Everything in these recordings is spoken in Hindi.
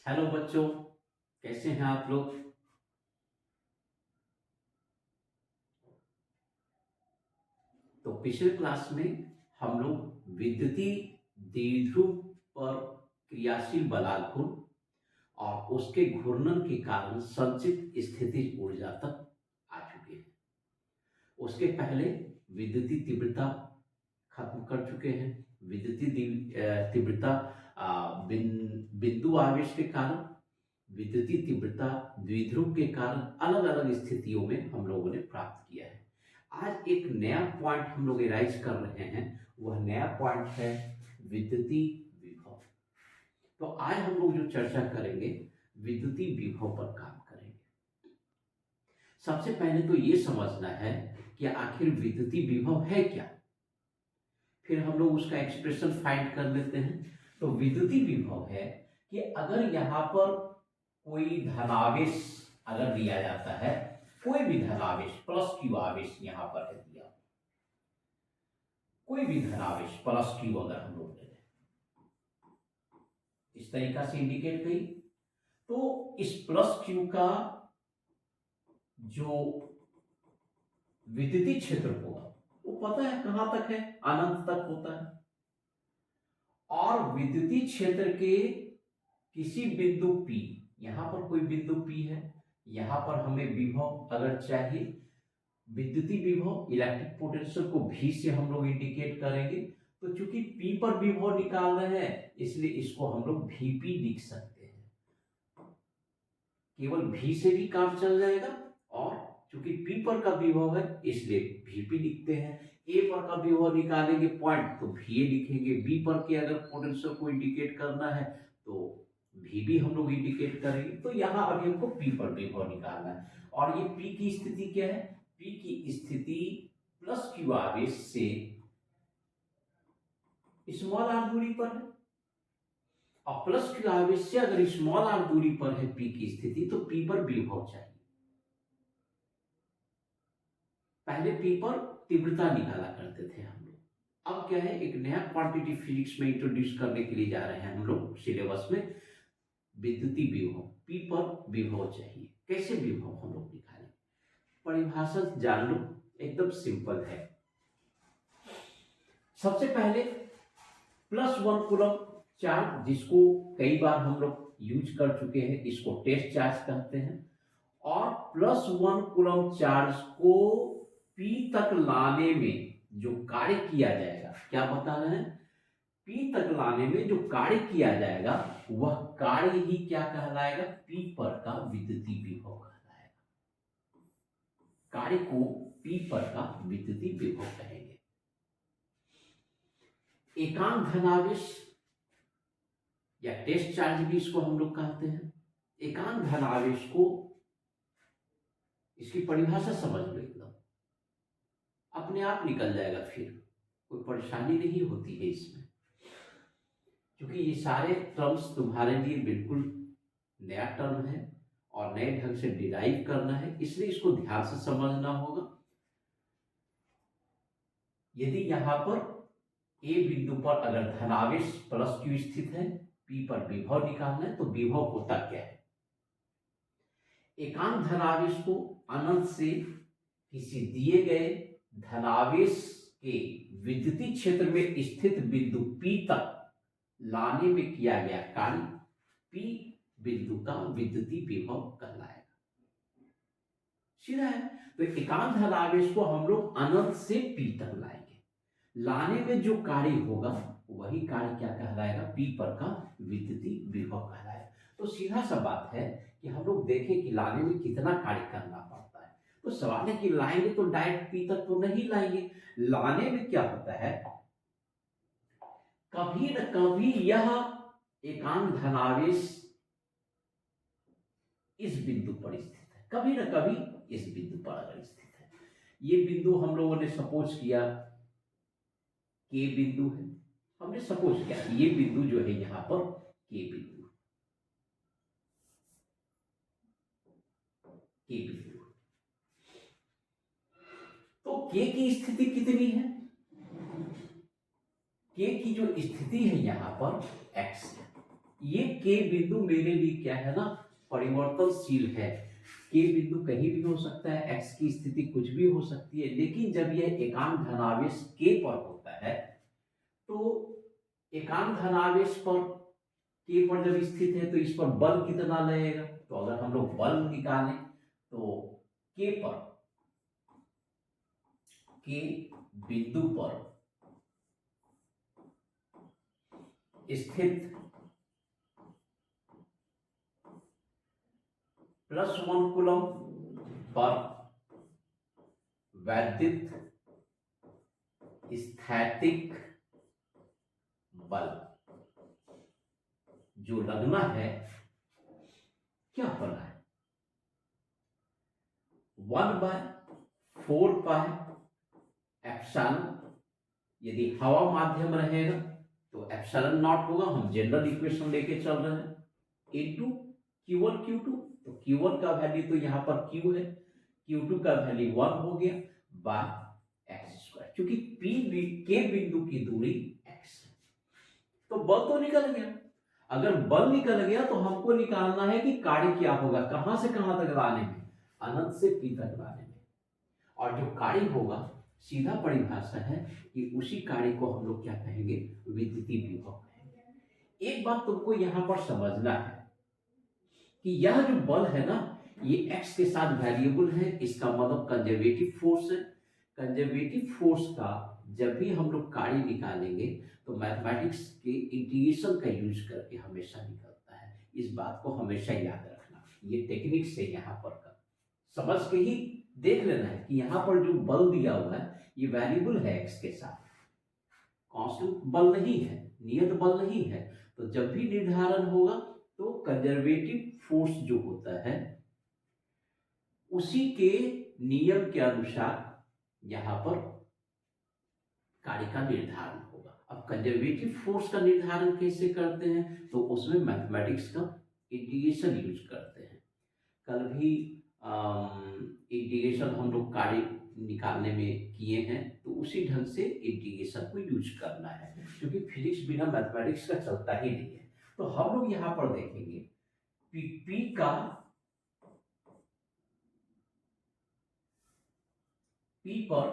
हेलो बच्चों, कैसे हैं आप लोग। तो पिछले क्लास में हम लोग विद्युतीय द्विध्रुव पर क्रियाशील बलाघूर्ण और उसके घूर्णन के कारण संचित स्थितिज ऊर्जा तक आ चुके हैं। उसके पहले विद्युतीय तीव्रता खत्म कर चुके हैं। विद्युतीय तीव्रता बिंदु आवेश के कारण, विद्युतीय तीव्रता द्विध्रुव के कारण अलग अलग स्थितियों में हम लोगों ने प्राप्त किया है। आज एक नया पॉइंट हम लोग एराइज कर रहे हैं। वह नया पॉइंट है विद्युतीय विभव। तो आज हम लोग जो चर्चा करेंगे विद्युतीय विभव पर काम करेंगे। सबसे पहले तो ये समझना है कि आखिर विद्युतीय विभव है क्या, फिर हम लोग उसका एक्सप्रेशन फाइंड कर लेते हैं। तो विद्युतीय विभव है कि अगर यहाँ पर कोई धनावेश अगर दिया जाता है, कोई भी धनावेश प्लस क्यू आवेश यहाँ पर है दिया, कोई भी धनावेश प्लस क्यू अगर हम लोग ले लें, इस तरीका से इंडिकेट करी, तो इस प्लस क्यू का जो विद्युतीय क्षेत्र होगा वो पता है कहां तक है, अनंत तक होता है। और विद्युतीय क्षेत्र के किसी बिंदु P, यहां पर कोई बिंदु P है, यहां पर हमें विभव अगर चाहिए, विद्युतीय विभव इलेक्ट्रिक पोटेंशियल को V से हम लोग इंडिकेट करेंगे। तो चूंकि P पर विभव निकाल रहे हैं इसलिए इसको हम लोग Vp लिख सकते हैं। केवल V से भी काम चल जाएगा और चूंकि P पर का विभव है इसलिए Vp लिखते हैं। A पर का विभव निकालेंगे पॉइंट तो Va लिखेंगे। B पर के अगर पोटेंशियल को इंडिकेट करना है तो Vb हम लोग इंडिकेट करेंगे। तो यहाँ अभी हमको P पर विभव निकालना है और ये P की स्थिति क्या है, P की स्थिति प्लस क्यू आवेश से स्मॉल आर दूरी पर है और प्लस क्यू आवेश से अगर स्मॉल आर दूरी पर है P की स्थिति तो P पर विभव चाहिए। पहले P पर तीव्रता निकाला करते थे हम लोग। अब क्या है, एक नया क्वांटिटी फिजिक्स में इंट्रोड्यूस करने के लिए जा रहे हैं हम लोग सिलेबस में, विद्युतीय विभव। P पर विभव चाहिए। कैसे विभव हम लोग निकालें, परिभाषा जान लो, एकदम सिंपल है। सबसे पहले +1 कूलम चार्ज, जिसको कई बार हम लोग यूज कर चुके हैं, इसको टेस्ट चार्ज कहते हैं। और +1 कूलम चार्ज को P तक लाने में जो कार्य किया जाएगा, क्या बता रहे हैं, P तक लाने में जो कार्य किया जाएगा वह कार्य ही क्या कहलाएगा, P पर का विद्युतीय विभव कहलाएगा। कार्य को P पर का विद्युतीय विभव कहेंगे। एकांक धनावेश या टेस्ट चार्ज भी इसको हम लोग कहते हैं। एकांक धनावेश को, इसकी परिभाषा समझ लो, एकदम अपने आप निकल जाएगा, फिर कोई परेशानी नहीं होती है इसमें, क्योंकि ये सारे टर्म्स तुम्हारे लिए बिल्कुल नया टर्म है और नए ढंग से डिराइव करना है, इसलिए इसको ध्यान से समझना होगा। यदि यहां पर ए बिंदु पर अगर धनावेश प्लस क्यू स्थित है, P पर विभव निकालना है, तो विभव होता क्या है, एकांक धनावेश को अनंत से किसी दिए गए धनावेश के विद्युतीय क्षेत्र में स्थित बिंदु P तक लाने में किया गया कार्य P बिंदु का विद्युतीय विभव कहलाएगा। सीधा है। तो एकांक धनावेश को हम लोग अनंत से P तक लाएंगे, लाने में जो कार्य होगा वही कार्य क्या कहलाएगा, P पर का विद्युतीय विभव कहलाएगा। तो सीधा सा बात है कि हम लोग देखें कि लाने में कितना कार्य करना पड़ता है। तो सवाल है कि लाएंगे तो डायरेक्ट P तक तो नहीं लाएंगे, लाने में क्या होता है, कभी न कभी यह एकांक धनावेश इस बिंदु पर स्थित है, कभी न कभी इस बिंदु पर अगर स्थित है, ये बिंदु हम लोगों ने सपोज किया के बिंदु है, हमने सपोज किया ये बिंदु जो है यहां पर के बिंदु, के बिंदु, तो के की स्थिति कितनी है, के की जो स्थिति है यहां पर x है, ये के बिंदु मेरे लिए क्या है ना, परिवर्तनशील है। के बिंदु कहीं भी हो सकता है, एक्स की स्थिति कुछ भी हो सकती है, लेकिन जब यह एकांक धनावेश के पर होता है तो एकांक धनावेश पर के पर जब स्थित है तो इस पर बल कितना लगेगा। तो अगर हम लोग बल निकालें तो के बिंदु पर स्थित +1 कूलम पर वैद्युत स्थैतिक बल जो लगना है क्या होना है, 1/4 एप्सिलॉन। यदि हवा माध्यम रहेगा तो एप्सिलॉन नॉट होगा, हम जनरल इक्वेशन लेके चल रहे हैं, इनटू Q1 Q2। तो Q1 का वैल्यू तो यहाँ पर Q है, Q2 का वैल्यू 1 हो गया बाय एक्स स्क्वायर, क्योंकि के बिंदु की दूरी x है। तो बल तो निकल गया। अगर बल निकल गया तो हमको निकालना है कि कार्य क्या होगा, कहां से कहां तक लाने में, अनंत से p तक लाने में। और जो कार्य होगा, सीधा परिभाषा है कि उसी कार्य को हम लोग क्या कहेंगे, विद्युतीय विभव कहेंगे। एक बात तुमको यहां पर समझना है कि यह जो बल है ना, ये x के साथ वेरिएबल है, इसका मतलब कंजर्वेटिव फोर्स है। कंजर्वेटिव फोर्स का जब भी हम लोग कार्य निकालेंगे तो मैथमेटिक्स के इंटीग्रेशन का यूज करके हमेशा निकलता है। इस बात को हमेशा याद रखना, ये टेक्निक से यहाँ पर कर समझ के ही देख लेना है कि यहाँ पर जो बल दिया हुआ है ये वेरिएबल है x के साथ, कांस्टेंट बल नहीं है, नियत बल नहीं है। तो जब भी निर्धारण होगा तो कंजर्वेटिव फोर्स जो होता है उसी के नियम के अनुसार यहां पर कार्य का निर्धारण होगा। अब कंजर्वेटिव फोर्स का निर्धारण कैसे करते हैं, तो उसमें मैथमेटिक्स का इंटीग्रेशन यूज करते हैं। कल भी इंटीग्रेशन हम लोग कार्य निकालने में किए हैं, तो उसी ढंग से इंटीग्रेशन को यूज करना है, क्योंकि फिजिक्स बिना मैथमेटिक्स का चलता ही नहीं है। तो हम लोग यहां पर देखेंगे पी का पी पर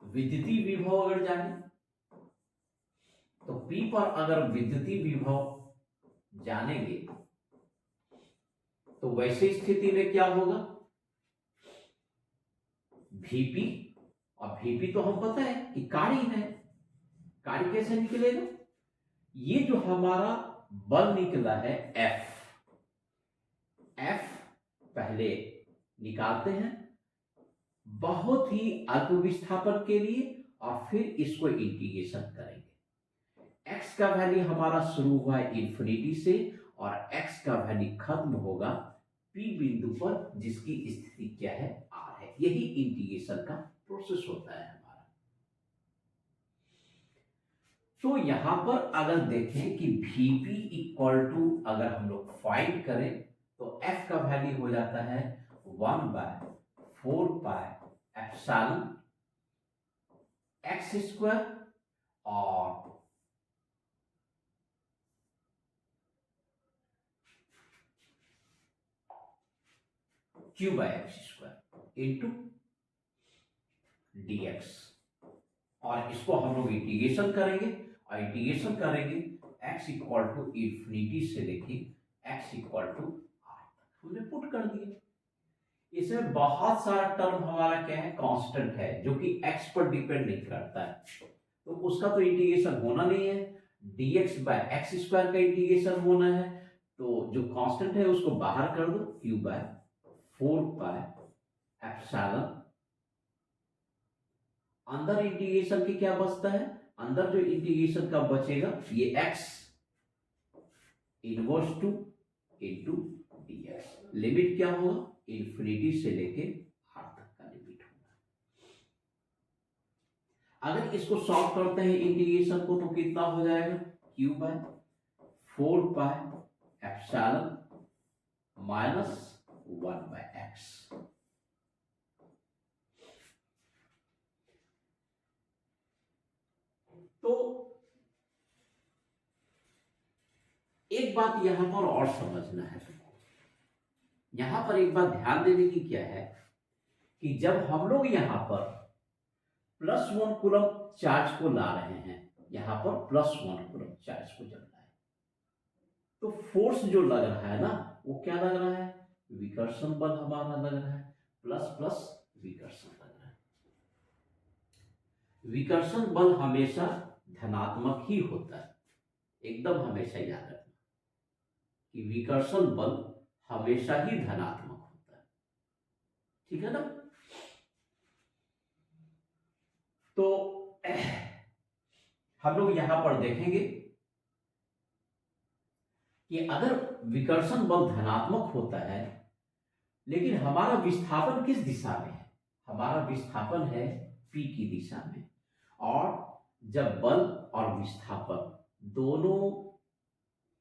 विद्युतीय विभव अगर जाने, तो पी पर अगर विद्युतीय विभव जानेंगे तो वैसे स्थिति में क्या होगा, Vp, और Vp तो हम पता है कि कार्य है। कार्य कैसे निकलेगा, ये जो हमारा बल निकला है F पहले निकालते हैं बहुत ही अल्प विस्थापन के लिए, और फिर इसको इंटीग्रेशन करेंगे। x का वैल्यू हमारा शुरू हुआ है इंफिनिटी से, और x का वैल्यू खत्म होगा p बिंदु पर, जिसकी स्थिति क्या है, r है। यही इंटीग्रेशन का प्रोसेस होता है हमारा। तो यहां पर अगर देखें कि Vp इक्वल टू अगर हम लोग फाइंड करें तो f का वैल्यू हो जाता है 1/4 एप्सिलॉन एक्स स्क्वायर और Q/x² इंटू dx। और इसको हम लोग इंटीग्रेशन करेंगे, और इंटीग्रेशन करेंगे x इक्वल टू इंफिनिटी से लेके x इक्वल टू r तक हमने पुट कर दिया। इसमें बहुत सारा टर्म हमारा क्या है, कांस्टेंट है, जो कि x पर डिपेंड नहीं करता है, तो उसका तो इंटीग्रेशन होना नहीं है। dx/x² का इंटीग्रेशन होना है, तो जो कांस्टेंट है उसको बाहर कर दो, Q/4 एप्सिलॉन। अंदर इंटीग्रेशन की क्या बचता है, अंदर जो इंटीग्रेशन का बचेगा ये x inverse two into dx। Limit क्या होगा, इंफिनिटी से लेके r तक का लिमिट होगा। अगर इसको सॉल्व करते हैं इंटीग्रेशन को, तो कितना हो जाएगा, Q/4 एप्सिलॉन माइनस 1/x। तो एक एक बात यहां पर और समझना है तुमको, यहां पर एक बात ध्यान देने की क्या है कि जब हम लोग यहां पर +1 कूलम चार्ज को ला रहे हैं, यहां पर +1 कूलम चार्ज को जब लाए, तो फोर्स जो लग रहा है ना, वो क्या लग रहा है, विकर्षण बल हमारा लग रहा है, प्लस प्लस विकर्षण लग रहा है। विकर्षण बल हमेशा धनात्मक ही होता है, एकदम हमेशा याद रखना कि विकर्षण बल हमेशा ही धनात्मक होता है, ठीक है ना। तो हम लोग यहां पर देखेंगे कि अगर विकर्षण बल धनात्मक होता है, लेकिन हमारा विस्थापन किस दिशा में है, हमारा विस्थापन है P की दिशा में, और जब बल और विस्थापन दोनों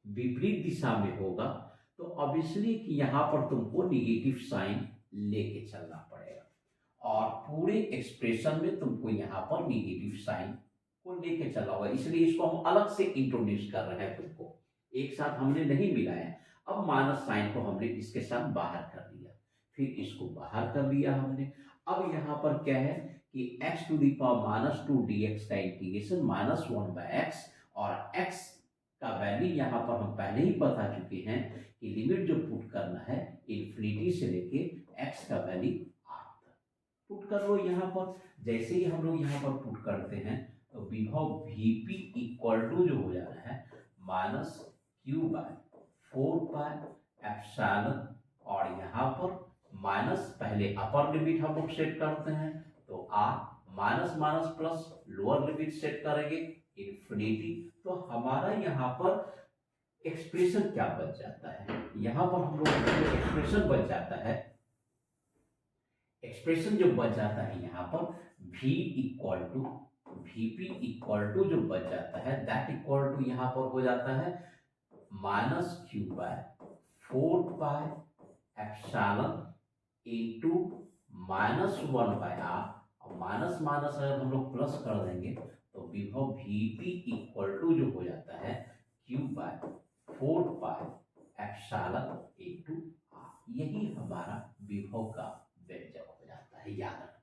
विपरीत दिशा में होगा तो ऑब्वियसली कि यहां पर तुमको निगेटिव साइन लेके चलना पड़ेगा, और पूरे एक्सप्रेशन में तुमको यहां पर निगेटिव साइन को लेके चला होगा। इसलिए इसको हम अलग से इंट्रोड्यूस कर रहे हैं, तुमको एक साथ हमने नहीं मिलाया। अब माइनस साइन को हमने इसके साथ बाहर कर दिया, फिर इसको बाहर कर लिया हमने। अब यहां पर क्या है कि x to the power -2 dx का इंटीग्रेशन -1/x, और x का वैल्यू यहां पर हम पहले ही बता चुके हैं कि लिमिट जो पुट करना है इन्फिनिटी से लेके x का वैल्यू r तक पुट कर लो यहां पर। जैसे ही हम लोग यहां पर पुट करते हैं तो विभव Vp इक्वल टू जो हो जाता है -q/4πε, और यहाँ पर माइनस, पहले अपर लिमिट हम लोग सेट करते हैं तो r, minus minus plus lower limit set करेंगे इन्फिनिटी। तो हमारा यहाँ पर एक्सप्रेशन क्या बच जाता है, यहाँ पर हम लोग एक्सप्रेशन बच जाता है, एक्सप्रेशन जो बच जाता है यहाँ पर v equal to Vp equal to जो बच जाता है दैट इक्वल टू यहाँ पर हो जाता है -q/4πε इंटू -1/r, और माइनस माइनस अगर हम लोग प्लस कर देंगे तो विभव Vp इक्वल टू जो हो जाता है q/4πε इंटू r। यही हमारा विभव का व्यंजक हो जाता है, याद रखना।